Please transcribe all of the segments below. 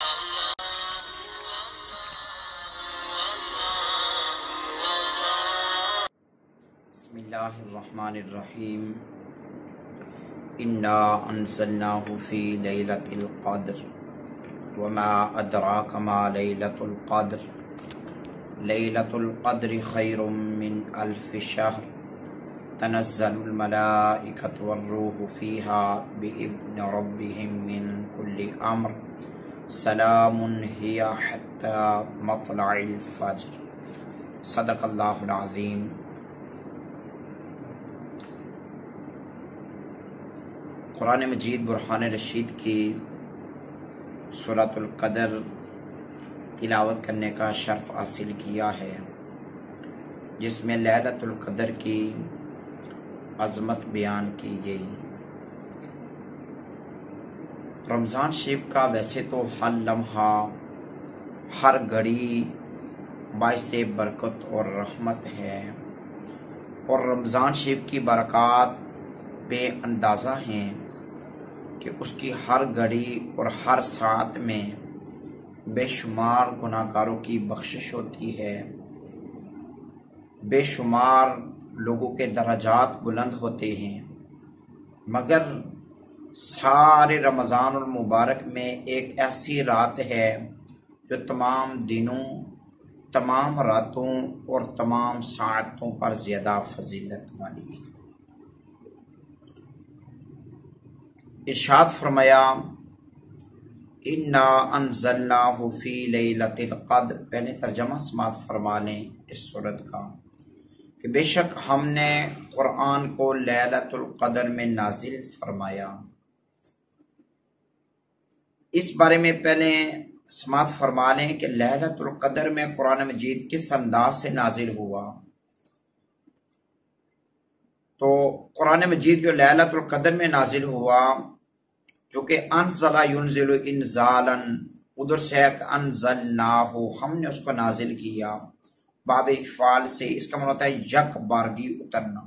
بسم اللہ الرحمن الرحیم انا انزلناہ فی لیلۃ القدر وما ادراک ما لیلۃ القدر لیلۃ القدر خیر من الف شہر تنزل الملائکۃ والروح فیہا بإذن ربہم من کل امر سلام ہی حتی مطلع الفجر۔ صدق اللہ العظیم۔ قرآن مجید برہان رشید کی سورۃ القدر تلاوت کرنے کا شرف حاصل کیا ہے، جس میں لیلۃ القدر کی عظمت بیان کی گئی۔ رمضان شریف کا ویسے تو ہر لمحہ، ہر گھڑی باعث برکت اور رحمت ہے، اور رمضان شریف کی برکات بے اندازہ ہیں کہ اس کی ہر گھڑی اور ہر ساعت میں بے شمار گناہ گاروں کی بخشش ہوتی ہے، بے شمار لوگوں کے درجات بلند ہوتے ہیں۔ مگر سارے رمضان المبارک میں ایک ایسی رات ہے جو تمام دنوں، تمام راتوں اور تمام ساعتوں پر زیادہ فضیلت والی ہے۔ ارشاد فرمایا انا انزلناہ فی لیلۃ القدر۔ پہلے ترجمہ سماعت فرما لیں اس سورت کا کہ بے شک ہم نے قرآن کو لیلۃ القدر میں نازل فرمایا۔ اس بارے میں پہلے سماعت فرما لیں کہ لیلۃ القدر میں قرآن مجید کس انداز سے نازل ہوا۔ تو قرآن مجید جو لیلۃ القدر میں نازل ہوا، جو کہ انزل ینزل انزالا، ادھر سے ہے کہ انزلناہ، ہم نے اس کو نازل کیا، باب افعال سے، اس کا مطلب ہوتا ہے یک بارگی اترنا۔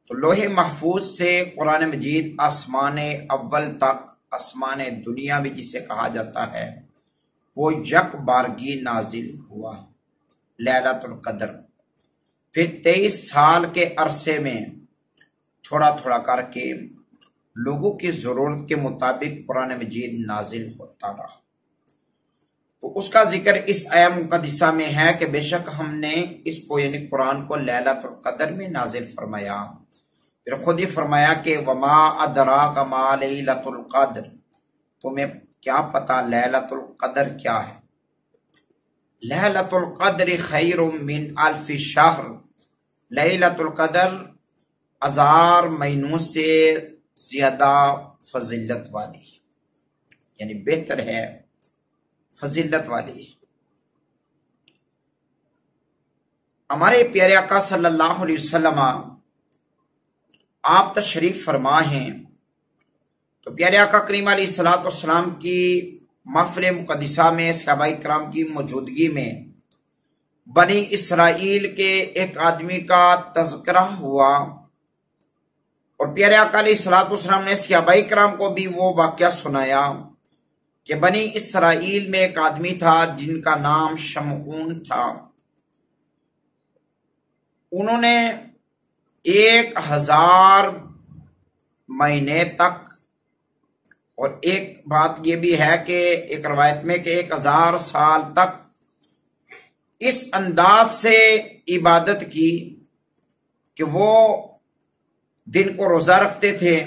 تو لوح محفوظ سے قرآن مجید آسمان اول تک، آسمان دنیا بھی جسے کہا جاتا ہے، وہ یک بارگی نازل ہوا لیلۃ القدر۔ پھر 23 سال کے عرصے میں تھوڑا تھوڑا کر کے لوگوں کی ضرورت کے مطابق قرآن مجید نازل ہوتا رہا۔ تو اس کا ذکر اس آیہ مقدسہ میں ہے کہ بے شک ہم نے اس کو یعنی قرآن کو لیلۃ القدر میں نازل فرمایا۔ پھر خود ہی فرمایا کہ وما ادراک ما لیلۃ القدر، تمہیں کیا پتا لیلۃ القدر کیا ہے۔ لیلۃ القدر خیر من الف شہر، لیلۃ القدر 1000 مہینوں سے زیادہ فضیلت والی ہے، یعنی بہتر ہے، فضیلت والی ہے۔ ہمارے پیارے آقا صلی اللہ علیہ وسلم آپ تشریف فرما ہیں، تو پیارے آقا کریم علیہ الصلوۃ والسلام کی محفل مقدسہ میں صحابہ کرام کی موجودگی میں بنی اسرائیل کے ایک آدمی کا تذکرہ ہوا، اور پیارے آقا علیہ الصلوۃ والسلام نے صحابہ کرام کو بھی وہ واقعہ سنایا کہ بنی اسرائیل میں ایک آدمی تھا جن کا نام شمعون تھا۔ انہوں نے 1000 مہینے تک، اور ایک بات یہ بھی ہے کہ ایک روایت میں کہ 1000 سال تک اس انداز سے عبادت کی کہ وہ دن کو روزہ رکھتے تھے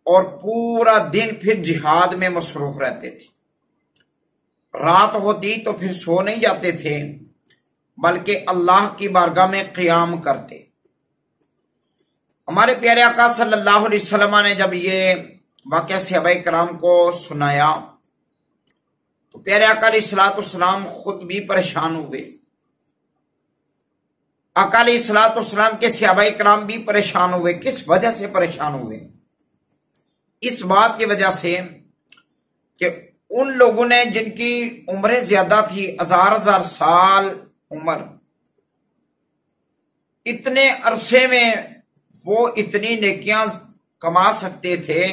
اور پورا دن پھر جہاد میں مصروف رہتے تھے۔ رات ہوتی تو پھر سو نہیں جاتے تھے، بلکہ اللہ کی بارگاہ میں قیام کرتے۔ ہمارے پیارے آقا صلی اللہ علیہ وسلم نے جب یہ واقعہ صحابہ کرام کو سنایا تو پیارے آقا علیہ الصلوۃ والسلام خود بھی پریشان ہوئے، آقا علیہ الصلوۃ والسلام کے صحابہ کرام بھی پریشان ہوئے۔ کس وجہ سے پریشان ہوئے؟ اس بات کی وجہ سے کہ ان لوگوں نے جن کی عمریں زیادہ تھی، 1000 سال عمر، اتنے عرصے میں وہ اتنی نیکیاں کما سکتے تھے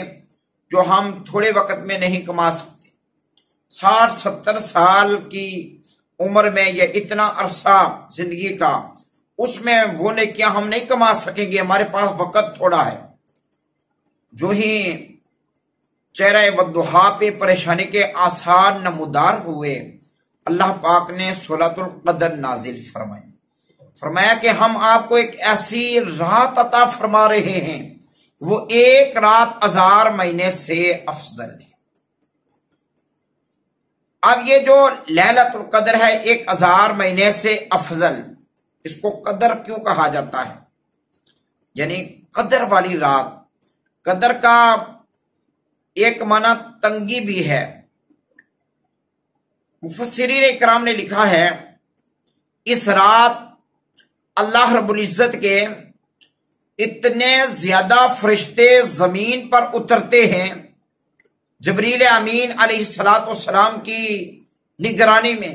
جو ہم تھوڑے وقت میں نہیں کما سکتے۔ 60-70 سال کی عمر میں یا اتنا عرصہ زندگی کا، اس میں وہ نیکیاں ہم نہیں کما سکیں گے، ہمارے پاس وقت تھوڑا ہے۔ جو ہی چہرہ والضحیٰ پہ پریشانی کے آثار نمودار ہوئے، اللہ پاک نے سورۃ القدر نازل فرمایا کہ ہم آپ کو ایک ایسی رات عطا فرما رہے ہیں، وہ ایک رات 1000 مہینے سے افضل ہے۔ اب یہ جو لیلۃ القدر ہے 1000 مہینے سے افضل، اس کو قدر کیوں کہا جاتا ہے؟ یعنی قدر والی رات۔ قدر کا ایک معنی تنگی بھی ہے۔ مفسرین اکرام نے لکھا ہے اس رات اللہ رب العزت کے اتنے زیادہ فرشتے زمین پر اترتے ہیں جبریل امین علیہ السلام کی نگرانی میں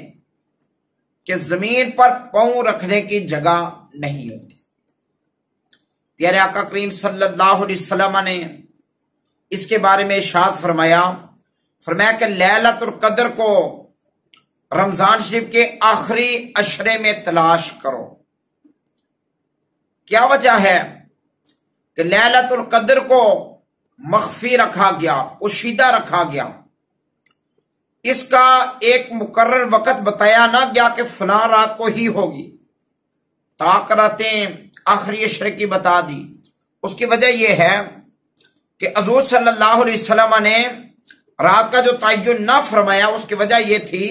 کہ زمین پر پاؤں رکھنے کی جگہ نہیں ہوتی۔ پیارے آقا کریم صلی اللہ علیہ وسلم نے اس کے بارے میں ارشاد فرمایا کہ لیلۃ القدر کو رمضان شریف کے آخری عشرے میں تلاش کرو۔ کیا وجہ ہے کہ لیلۃ القدر کو مخفی رکھا گیا، پوشیدہ رکھا گیا؟ اس کا ایک مقرر وقت بتایا نہ گیا کہ فلاں رات کو ہی ہوگی، طاق راتیں آخری عشرے کی بتا دی۔ اس کی وجہ یہ ہے کہ حضور صلی اللہ علیہ وسلم نے رات کا جو تعین نہ فرمایا، اس کی وجہ یہ تھی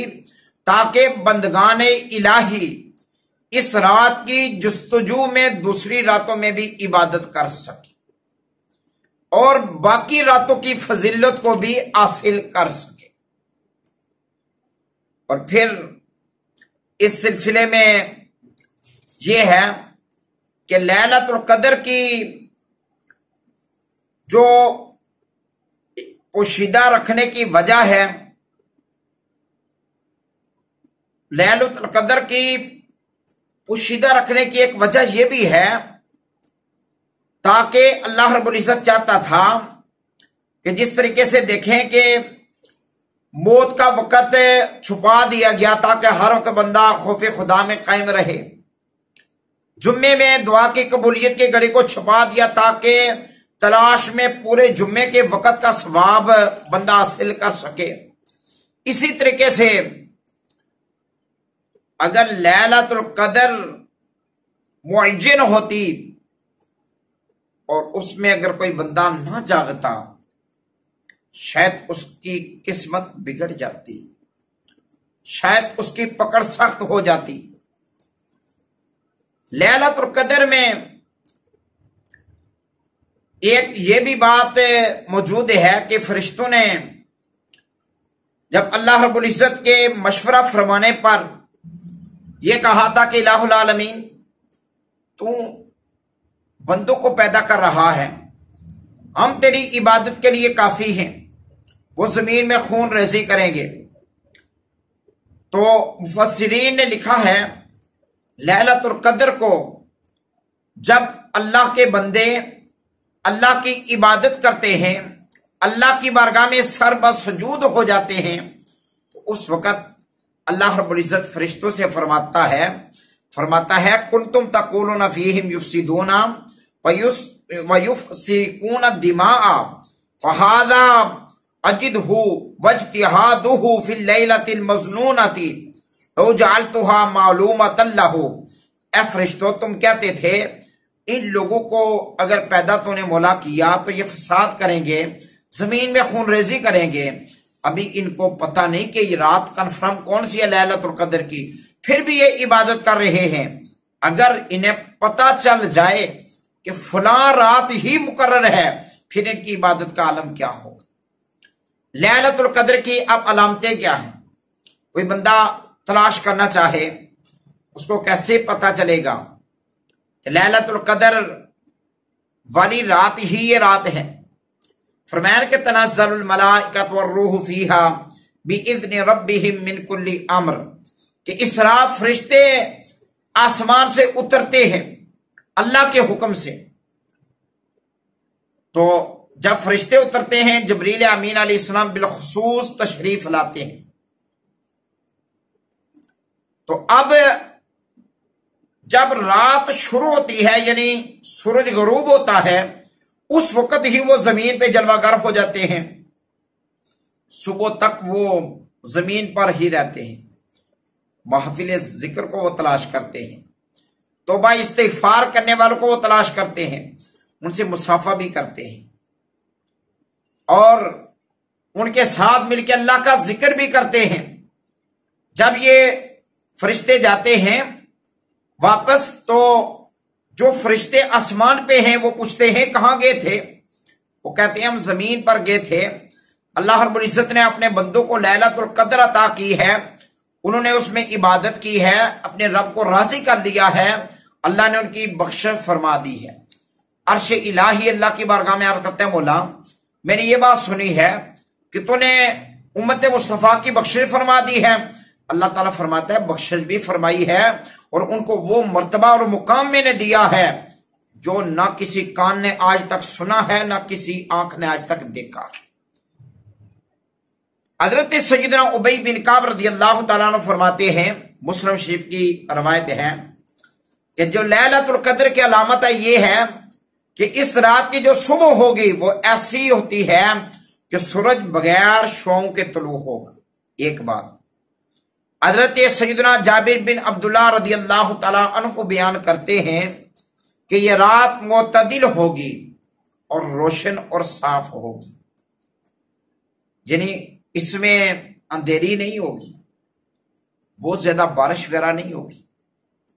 تاکہ بندگان الہی اس رات کی جستجو میں دوسری راتوں میں بھی عبادت کر سکے اور باقی راتوں کی فضیلت کو بھی حاصل کر سکے۔ اور پھر اس سلسلے میں یہ ہے کہ لیلۃ القدر کی جو پوشیدہ رکھنے کی وجہ ہے، لیلۃ القدر کی پوشیدہ رکھنے کی ایک وجہ یہ بھی ہے تاکہ اللہ رب العزت چاہتا تھا کہ جس طریقے سے دیکھیں کہ موت کا وقت چھپا دیا گیا تاکہ ہر وقت بندہ خوف خدا میں قائم رہے، جمعے میں دعا کی قبولیت کی گھڑی کو چھپا دیا تاکہ تلاش میں پورے جمعے کے وقت کا ثواب بندہ حاصل کر سکے، اسی طریقے سے اگر لیلۃ القدر معین ہوتی اور اس میں اگر کوئی بندہ نہ جاگتا، شاید اس کی قسمت بگڑ جاتی، شاید اس کی پکڑ سخت ہو جاتی۔ لیلۃ القدر میں ایک یہ بھی بات موجود ہے کہ فرشتوں نے جب اللہ رب العزت کے مشورہ فرمانے پر یہ کہا تھا کہ الہ العالمین تو بندوں کو پیدا کر رہا ہے، ہم تیری عبادت کے لیے کافی ہیں، وہ زمین میں خون ریزی کریں گے۔ تو مفسرین نے لکھا ہے لیلۃ القدر کو جب اللہ کے بندے اللہ کی عبادت کرتے ہیں، اللہ کی بارگاہ میں سر بسجود ہو جاتے ہیں، تو اس وقت اللہ رب العزت فرشتوں سے فرماتا ہے کنتم تقولون فیہم یفسدون ویفسقون الدماء فہذا اجدہ واجتہادہ فی اللیلۃ المظنونۃ لو جعلتها معلومۃ لہ۔ اے فرشتوں، تم کہتے تھے ان لوگوں کو اگر پیدا تو نے مولا کیا تو یہ فساد کریں گے، زمین میں خون ریزی کریں گے، ابھی ان کو پتہ نہیں کہ یہ رات کنفرم کون سی ہے لیلۃ القدر کی، پھر بھی یہ عبادت کر رہے ہیں۔ اگر انہیں پتہ چل جائے کہ فلاں رات ہی مقرر ہے، پھر ان کی عبادت کا عالم کیا ہوگا۔ لیلۃ القدر کی اب علامتیں کیا ہیں؟ کوئی بندہ تلاش کرنا چاہے اس کو کیسے پتہ چلے گا کہ لیلۃ القدر والی رات ہی یہ رات ہے؟ فرمایا کہ تنزل الملائکۃ والروح فیہا بإذن ربہم من کل امر، کہ اس رات فرشتے آسمان سے اترتے ہیں اللہ کے حکم سے۔ تو جب فرشتے اترتے ہیں، جبریل امین علیہ السلام بالخصوص تشریف لاتے ہیں تو اب جب رات شروع ہوتی ہے یعنی سورج غروب ہوتا ہے اس وقت ہی وہ زمین پہ جلوہ گر ہو جاتے ہیں، صبح تک وہ زمین پر ہی رہتے ہیں، محفل ذکر کو وہ تلاش کرتے ہیں، توبہ استغفار کرنے والوں کو وہ تلاش کرتے ہیں، ان سے مصافحہ بھی کرتے ہیں اور ان کے ساتھ مل کے اللہ کا ذکر بھی کرتے ہیں۔ جب یہ فرشتے جاتے ہیں واپس تو جو فرشتے آسمان پہ ہیں وہ پوچھتے ہیں کہاں گئے تھے؟ وہ کہتے ہیں ہم زمین پر گئے تھے، اللہ رب العزت نے اپنے بندوں کو لیلۃ القدر عطا کی ہے، انہوں نے اس میں عبادت کی ہے، اپنے رب کو راضی کر لیا ہے، اللہ نے ان کی بخشش فرما دی ہے۔ عرش الہی اللہ کی بارگاہ میں عرض کرتے ہیں مولا میں نے یہ بات سنی ہے کہ تو نے امت مصطفیٰ کی بخشش فرما دی ہے۔ اللہ تعالیٰ فرماتا ہے بخشش بھی فرمائی ہے اور ان کو وہ مرتبہ اور مقام میں نے دیا ہے جو نہ کسی کان نے آج تک سنا ہے نہ کسی آنکھ نے آج تک دیکھا۔ حضرت سیدنا ابی بن کعب رضی اللہ تعالیٰ عنہ فرماتے ہیں، مسلم شریف کی روایت ہے کہ جو لیلۃ القدر کی علامت ہے یہ ہے کہ اس رات کی جو صبح ہوگی وہ ایسی ہوتی ہے کہ سورج بغیر شعاؤں کے طلوع ہوگا۔ ایک بات حضرت سیدنا جابر بن عبداللہ رضی اللہ تعالیٰ عنہ بیان کرتے ہیں کہ یہ رات معتدل ہوگی اور روشن اور صاف ہوگی، یعنی اس میں اندھیری نہیں ہوگی، بہت زیادہ بارش وغیرہ نہیں ہوگی،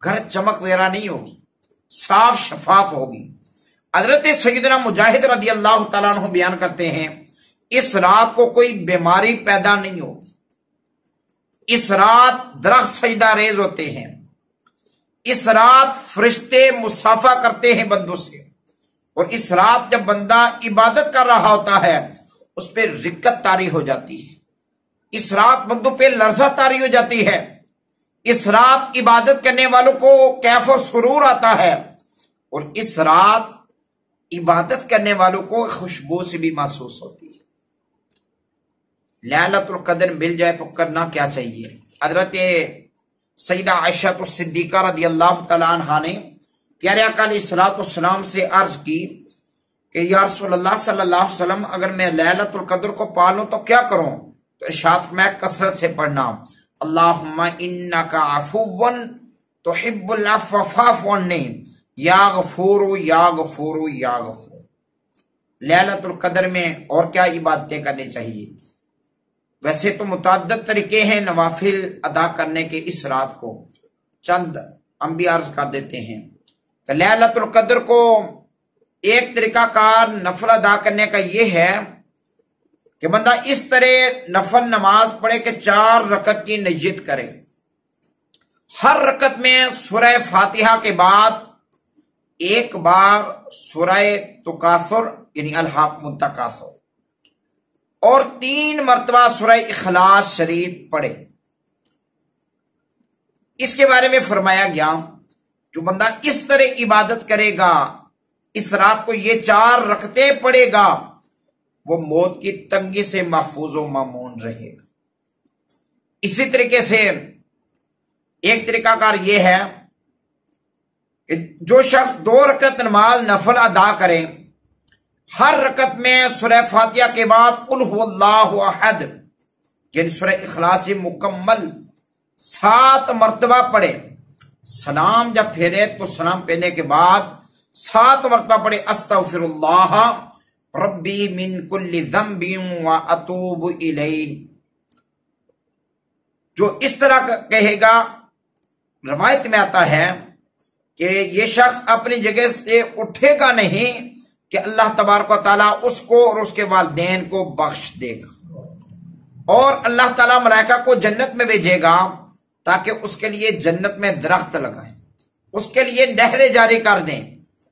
گرج چمک وغیرہ نہیں ہوگی، صاف شفاف ہوگی۔ حضرت سیدنا مجاہد رضی اللہ تعالیٰ عنہ بیان کرتے ہیں اس رات کو کوئی بیماری پیدا نہیں ہوگی، اس رات درخت سجدہ ریز ہوتے ہیں، اس رات فرشتے مصافحہ کرتے ہیں بندوں سے، اور اس رات جب بندہ عبادت کر رہا ہوتا ہے اس پہ رقت طاری ہو جاتی ہے، اس رات بندوں پہ لرزہ طاری ہو جاتی ہے، اس رات عبادت کرنے والوں کو کیف و سرور آتا ہے، اور اس رات عبادت کرنے والوں کو خوشبو سے بھی محسوس ہوتی ہے۔ لیلۃ القدر مل جائے تو کرنا کیا چاہیے؟ حضرت سیدہ عائشہ صدیقہ رضی اللہ تعالیٰ عنہا نے پیارے آقا علیہ الصلوۃ والسلام سے عرض کی کہ یا رسول اللہ صلی اللہ علیہ وسلم اگر میں لیلۃ القدر کو پالوں تو کیا کروں؟ تو ارشاد فرمایا کثرت سے پڑھنا اللہم انک عفو تحب العفو فاعف عنی یا غفور یا غفور یا غفور۔ لیلۃ القدر میں اور کیا عبادتیں کرنی چاہیے؟ ویسے تو متعدد طریقے ہیں نوافل ادا کرنے کے، اس رات کو چند ہم بھی عرض کر دیتے ہیں کہ لیلۃ القدر کو ایک طریقہ کار نفل ادا کرنے کا یہ ہے کہ بندہ اس طرح نفل نماز پڑھے کہ 4 رکعت کی نیت کرے، ہر رکعت میں سورہ فاتحہ کے بعد ایک بار سورہ تکاثر یعنی الہاکم التکاثر اور 3 مرتبہ سورہ اخلاص شریف پڑھے۔ اس کے بارے میں فرمایا گیا جو بندہ اس طرح عبادت کرے گا، اس رات کو یہ 4 رکعتیں پڑھے گا، وہ موت کی تنگی سے محفوظ و مامون رہے گا۔ اسی طریقے سے ایک طریقہ کار یہ ہے کہ جو شخص 2 رکعت نماز نفل ادا کرے، ہر رکعت میں سورہ فاتحہ کے بعد قل هو اللہ احد یعنی سورہ اخلاص مکمل 7 مرتبہ پڑھے، سلام جب پھیرے تو سلام پھیرنے کے بعد 7 مرتبہ پڑھے استغفر اللہ ربی من کل ذنب واتوب الیہ۔ جو اس طرح کہے گا، روایت میں آتا ہے کہ یہ شخص اپنی جگہ سے اٹھے گا نہیں کہ اللہ تبارک و تعالیٰ اس کو اور اس کے والدین کو بخش دے گا، اور اللہ تعالیٰ ملائکہ کو جنت میں بھیجے گا تاکہ اس کے لیے جنت میں درخت لگائیں، اس کے لیے نہریں جاری کر دیں،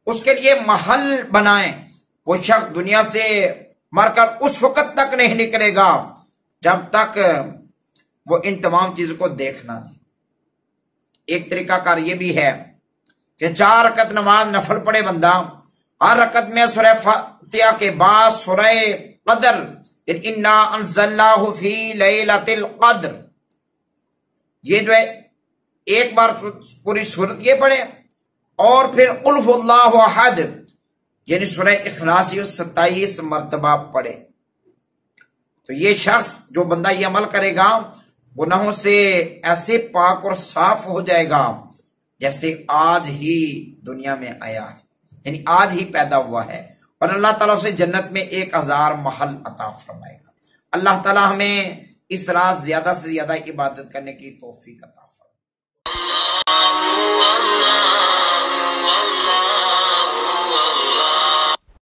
اس کے لیے محل بنائیں۔ وہ شخص دنیا سے مر کر اس وقت تک نہیں نکلے گا جب تک وہ ان تمام چیزوں کو دیکھنا نہیں۔ ایک طریقہ کار یہ بھی ہے کہ 4 رکعت نماز نفل پڑھے بندہ، ہر رکعت میں سورہ فاتحہ کے بعد سورہ قدر اِنَّا أَنزَلْنَاهُ فِي لَيْلَةِ الْقَدْر، یہ جو ہے ایک بار پوری صورت یہ پڑھے، اور پھر قل هو اللہ احد یعنی سورہ اخلاص 27 مرتبہ پڑھے، تو یہ شخص جو بندہ یہ عمل کرے گا گناہوں سے ایسے پاک اور صاف ہو جائے گا جیسے آج ہی دنیا میں آیا ہے، یعنی آج ہی پیدا ہوا ہے، اور اللہ تعالیٰ اسے جنت میں 1000 محل عطا فرمائے گا۔ اللہ تعالیٰ ہمیں اس رات زیادہ سے زیادہ عبادت کرنے کی توفیق عطا فرمائے۔